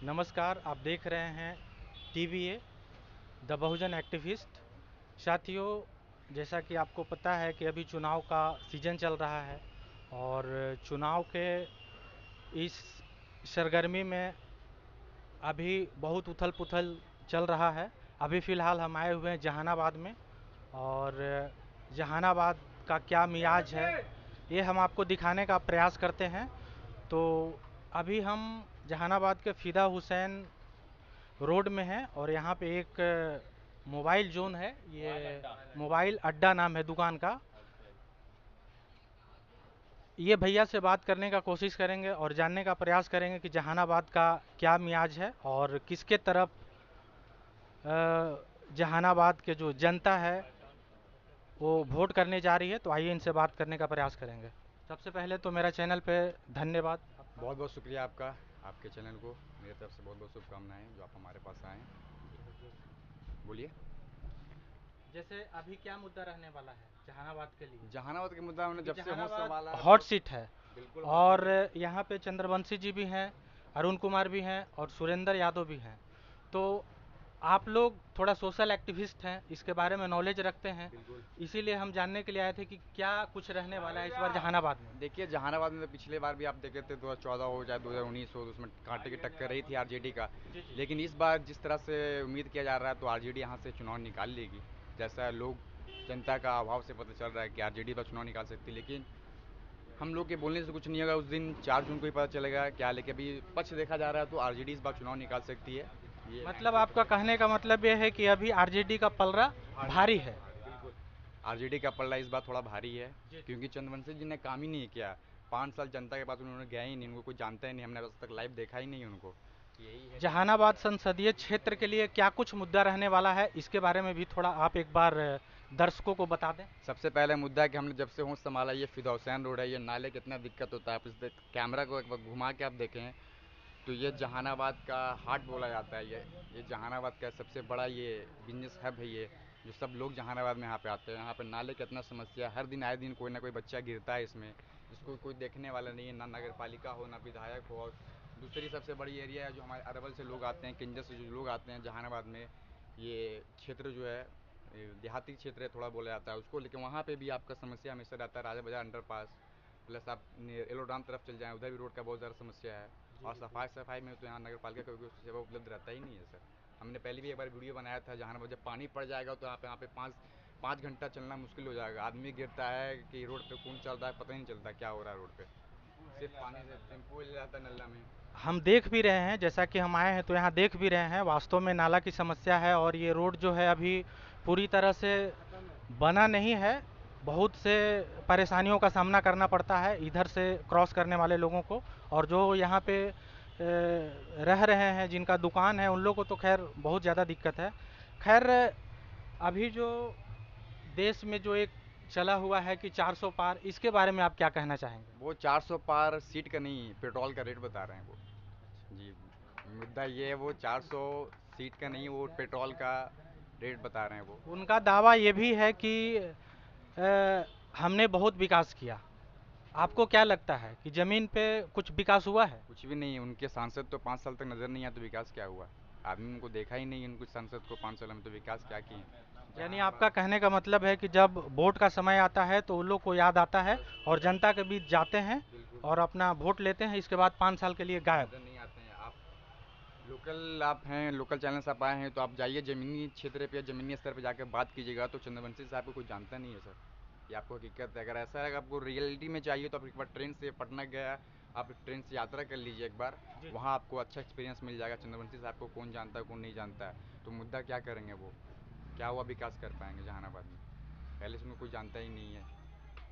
नमस्कार, आप देख रहे हैं टीवीए द बहुजन एक्टिविस्ट। साथियों, जैसा कि आपको पता है कि अभी चुनाव का सीज़न चल रहा है और चुनाव के इस सरगर्मी में अभी बहुत उथल-पुथल चल रहा है। अभी फ़िलहाल हम आए हुए हैं जहानाबाद में और जहानाबाद का क्या मियाज है, ये हम आपको दिखाने का प्रयास करते हैं। तो अभी हम जहानाबाद के फ़िदा हुसैन रोड में हैं और यहाँ पे एक मोबाइल जोन है। ये मोबाइल अड्डा नाम है दुकान का। ये भैया से बात करने का कोशिश करेंगे और जानने का प्रयास करेंगे कि जहानाबाद का क्या मियाज है और किसके तरफ जहानाबाद के जो जनता है वो वोट करने जा रही है। तो आइए इनसे बात करने का प्रयास करेंगे। सबसे पहले तो मेरा चैनल पे धन्यवाद। बहुत बहुत शुक्रिया आपका। आपके चैनल को मेरी तरफ से बहुत बहुत शुभकामनाएं जो आप हमारे पास आएँ। बोलिए। जैसे अभी क्या मुद्दा रहने वाला है जहानाबाद के लिए, जहानाबाद के मुद्दा हमने क्योंकि जब से होश जहानाबाद संभाला है हॉट तो सीट है बिल्कुल हॉट सीट और है। यहाँ पे चंद्रवंशी जी भी हैं, अरुण कुमार भी हैं और सुरेंद्र यादव भी हैं। तो आप लोग थोड़ा सोशल एक्टिविस्ट हैं, इसके बारे में नॉलेज रखते हैं, बिल्कुल। इसीलिए हम जानने के लिए आए थे कि क्या कुछ रहने वाला है इस बार जहानाबाद में। देखिए, जहानाबाद में तो पिछले बार भी आप देखे थे 2014 हो चाहे 2019 हो, तो उसमें कांटे की टक्कर रही थी आरजेडी का। जी जी। लेकिन इस बार जिस तरह से उम्मीद किया जा रहा है तो आरजेडी यहाँ से चुनाव निकाल लेगी। जैसा लोग जनता का अभाव से पता चल रहा है कि आरजेडी पर चुनाव निकाल सकती है, लेकिन हम लोग के बोलने से कुछ नहीं होगा। उस दिन 4 जून को ही पता चलेगा क्या, लेकिन अभी पक्ष देखा जा रहा है तो आरजेडी इस बार चुनाव निकाल सकती है। ये मतलब आपका कहने का मतलब ये है कि अभी आरजेडी का पलड़ा भारी भारी है। है। बिल्कुल। आरजेडी का पलड़ा इस बार थोड़ा भारी है, जी जी। क्योंकि चंद्रवंशी जी ने काम ही नहीं किया। 5 साल जनता के पास उन्होंने गया ही नहीं, उनको कोई जानता ही नहीं, हमने आज तक लाइव देखा ही नहीं उनको। यही है जहानाबाद संसदीय क्षेत्र के लिए क्या कुछ मुद्दा रहने वाला है, इसके बारे में भी थोड़ा आप एक बार दर्शकों को बता दें। सबसे पहले मुद्दा है कि हमने जब से होश संभाला, ये फिदा हुसैन रोड है, ये नाले कितना दिक्कत होता है। आप इस कैमरा को एक बार घुमा के आप देखें तो ये जहानाबाद का हार्ट बोला जाता है। ये जहानाबाद का सबसे बड़ा ये बिजनेस हब है ये, जो सब लोग जहानाबाद में यहाँ पे आते हैं। यहाँ पे नाले की इतना समस्या है, हर दिन आए दिन कोई ना कोई बच्चा गिरता है इसमें, जिसको कोई देखने वाला नहीं है, ना नगर पालिका हो ना विधायक हो। और दूसरी सबसे बड़ी एरिया है जो हमारे अरवल से लोग आते हैं, किंजर से जो लोग आते हैं जहानाबाद में, ये क्षेत्र जो है देहाती क्षेत्र है थोड़ा बोला जाता है उसको, लेकिन वहाँ पे भी आपका समस्या हमेशा रहता है। राजा बाजार अंडरपास प्लस आप एलोड्राम तरफ चल जाएँ, उधर भी रोड का बहुत ज़्यादा समस्या है। और सफाई में तो यहाँ नगर पालिका का कोई सेवा उपलब्ध रहता ही नहीं है सर। हमने पहले भी एक बार वीडियो बनाया था जहानाबाद, जब पानी पड़ जाएगा तो यहाँ पे 5 घंटा चलना मुश्किल हो जाएगा। आदमी गिरता है कि रोड पे कौन चल रहा है पता ही नहीं चलता क्या हो रहा है रोड पे। सिर्फ पानी से टेम्पो ले जाता है नल्ला में। हम देख भी रहे हैं, जैसा कि हम आए हैं तो यहाँ देख भी रहे हैं, वास्तव में नाला की समस्या है और ये रोड जो है अभी पूरी तरह से बना नहीं है। बहुत से परेशानियों का सामना करना पड़ता है इधर से क्रॉस करने वाले लोगों को, और जो यहाँ पे रह रहे हैं जिनका दुकान है उन लोगों को तो खैर बहुत ज़्यादा दिक्कत है। खैर, अभी जो देश में जो एक चला हुआ है कि 400 पार, इसके बारे में आप क्या कहना चाहेंगे। वो 400 पार सीट का नहीं, पेट्रोल का रेट बता रहे हैं वो। जी। मुद्दा ये है, वो 400 सीट का नहीं, वो पेट्रोल का रेट बता रहे हैं वो। उनका दावा ये भी है कि हमने बहुत विकास किया। आपको क्या लगता है कि ज़मीन पे कुछ विकास हुआ है। कुछ भी नहीं, उनके सांसद तो 5 साल तक नज़र नहीं आए तो विकास क्या हुआ। आदमी उनको देखा ही नहीं उनको सांसद को 5 साल में, तो विकास क्या किए। यानी जहानाबाद। आपका कहने का मतलब है कि जब वोट का समय आता है तो उन लोग को याद आता है बस और जनता के बीच जाते हैं बिल्कुल। और अपना वोट लेते हैं, इसके बाद 5 साल के लिए गायब। नज़र नहीं आते हैं। आप लोकल आप हैं, लोकल चैनल से आप आए हैं तो आप जाइए ज़मीनी क्षेत्र पे या ज़मीनी स्तर पे जाकर बात कीजिएगा तो चंद्रवंशी साहब को कोई जानता नहीं है सर। ये आपको हकीकत है। अगर ऐसा है, आपको रियलिटी में चाहिए तो आप एक बार ट्रेन से पटना गया, आप ट्रेन से यात्रा कर लीजिए एक बार। जी जी। वहाँ आपको अच्छा एक्सपीरियंस मिल जाएगा चंद्रवंशी साहब को कौन जानता है कौन नहीं जानता है। तो मुद्दा क्या करेंगे वो, क्या हुआ विकास कर पाएंगे जहानाबाद में। पहले से उनको कोई जानता ही नहीं है।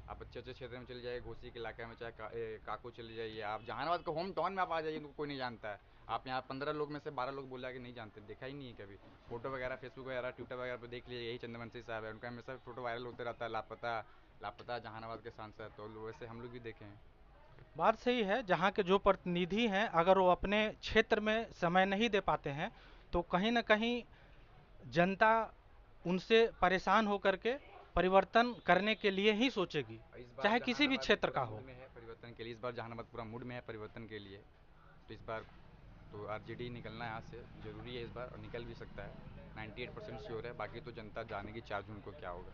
आप अच्छे अच्छे क्षेत्र में चले जाइए, घोसी के इलाके में, चाहे काको चले जाइए, आप जहानाबाद के होम टाउन में आप आ जाइए, उनको कोई नहीं जानता है। आप यहाँ 15 लोग में से 12 लोग बोला कि नहीं जानते, देखा ही नहीं है कभी। फोटो वगैरह फेसबुक वगैरह ट्विटर वगैरह पे देख लीजिए, यही चंद्रवंशी साहब है, उनका हमेशा फोटो वायरल होते रहता है, लापता लापता जहानाबाद के सांसद। तो वैसे हम लोग भी देखे हैं। बात सही है, जहाँ के जो प्रतिनिधि हैं अगर वो अपने क्षेत्र में समय नहीं दे पाते हैं तो कहीं ना कहीं जनता उनसे परेशान होकर के परिवर्तन करने के लिए ही सोचेगी, इस बार चाहे किसी भी जहानाबाद क्षेत्र पूरा का मूड हो। में है परिवर्तन के लिए, इस बार जहानाबाद पूरा मूड में है परिवर्तन के लिए। तो इस बार तो आरजेडी निकलना यहाँ से ज़रूरी है इस बार, और निकल भी सकता है। 98% श्योर है, बाकी तो जनता जानेगी 4 जून को क्या होगा।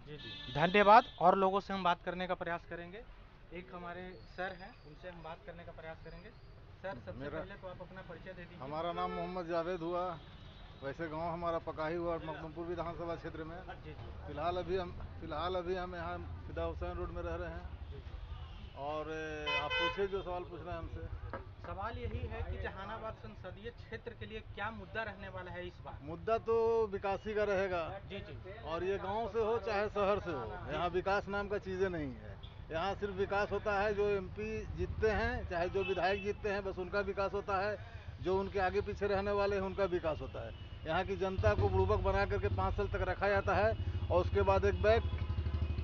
जी जी, धन्यवाद। और लोगों से हम बात करने का प्रयास करेंगे। एक हमारे सर हैं, उनसे हम बात करने का प्रयास करेंगे। सर, सबसे पहले तो आप अपना परिचय दे दीजिए। हमारा नाम मोहम्मद जावेद हुआ। वैसे गांव हमारा पकाही हुआ मखदुमपुर विधानसभा क्षेत्र में। जी जी फिलहाल अभी हम यहाँ फिदा हुसैन रोड में रह रहे हैं। जी जी। और आप पूछिए जो सवाल पूछ रहे हैं हमसे। सवाल यही है कि जहानाबाद संसदीय क्षेत्र के लिए क्या मुद्दा रहने वाला है इस बार? मुद्दा तो विकास ही का रहेगा। जी जी। और ये गांव से हो चाहे शहर से हो, यहाँ विकास नाम का चीज़ें नहीं है। यहाँ सिर्फ विकास होता है जो एमपी जीतते हैं, चाहे जो विधायक जीतते हैं, बस उनका विकास होता है। जो उनके आगे पीछे रहने वाले हैं उनका विकास होता है। यहाँ की जनता को बुड़बक बना करके 5 साल तक रखा जाता है, और उसके बाद एक बैग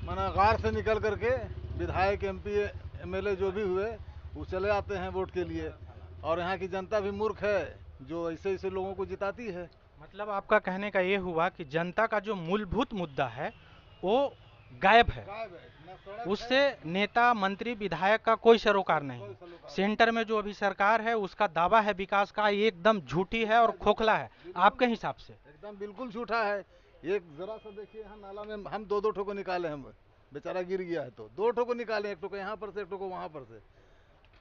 माना गार से निकल करके विधायक एमपी एमएलए जो भी हुए वो चले आते हैं वोट के लिए। और यहाँ की जनता भी मूर्ख है जो ऐसे ऐसे लोगों को जिताती है। मतलब आपका कहने का ये हुआ कि जनता का जो मूलभूत मुद्दा है वो गायब है, उससे नेता मंत्री विधायक का कोई सरोकार नहीं। सेंटर में जो अभी सरकार है उसका दावा है विकास का, ये एकदम झूठी है और खोखला है आपके हिसाब से? एकदम बिल्कुल झूठा है। एक जरा सा देखिए, यहाँ नाला में हम दो दो ठो को निकाले, हम बेचारा गिर गया है तो 2 ठो को निकाले, 1 ठो को यहाँ पर से, 1 ठो को वहाँ पर से।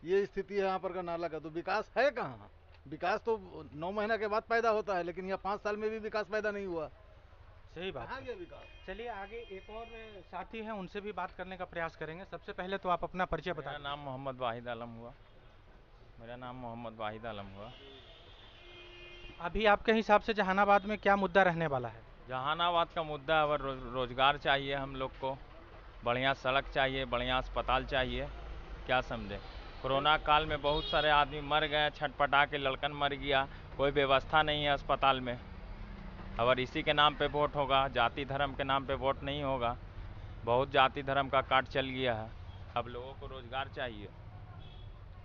ये स्थिति है यहाँ पर का नाला का। तो विकास है कहाँ? विकास तो 9 महीना के बाद पैदा होता है, लेकिन यहाँ 5 साल में भी विकास पैदा नहीं हुआ। सही बात कहाँ है। गया विकास? चलिए आगे एक और साथी हैं, उनसे भी बात करने का प्रयास करेंगे। सबसे पहले तो आप अपना परिचय मेरा बताएं। नाम मोहम्मद वाहिद आलम हुआ। मेरा नाम मोहम्मद वाहिद आलम हुआ। अभी आपके हिसाब से जहानाबाद में क्या मुद्दा रहने वाला है? जहानाबाद का मुद्दा अब रोज़गार चाहिए हम लोग को, बढ़िया सड़क चाहिए, बढ़िया अस्पताल चाहिए। क्या समझे, कोरोना काल में बहुत सारे आदमी मर गए, छटपटा के लड़कन मर गया, कोई व्यवस्था नहीं है अस्पताल में। अगर इसी के नाम पे वोट होगा, जाति धर्म के नाम पे वोट नहीं होगा। बहुत जाति धर्म का काट चल गया है, अब लोगों को रोज़गार चाहिए।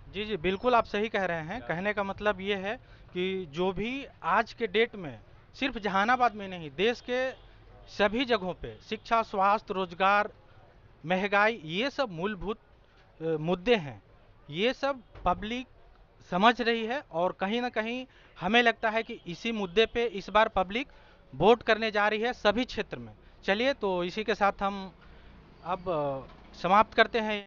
जी जी, बिल्कुल आप सही कह रहे हैं। कहने का मतलब ये है कि जो भी आज के डेट में सिर्फ जहानाबाद में नहीं, देश के सभी जगहों पे शिक्षा, स्वास्थ्य, रोजगार, महंगाई, ये सब मूलभूत मुद्दे हैं। ये सब पब्लिक समझ रही है और कहीं ना कहीं हमें लगता है कि इसी मुद्दे पे इस बार पब्लिक वोट करने जा रही है सभी क्षेत्र में। चलिए, तो इसी के साथ हम अब समाप्त करते हैं।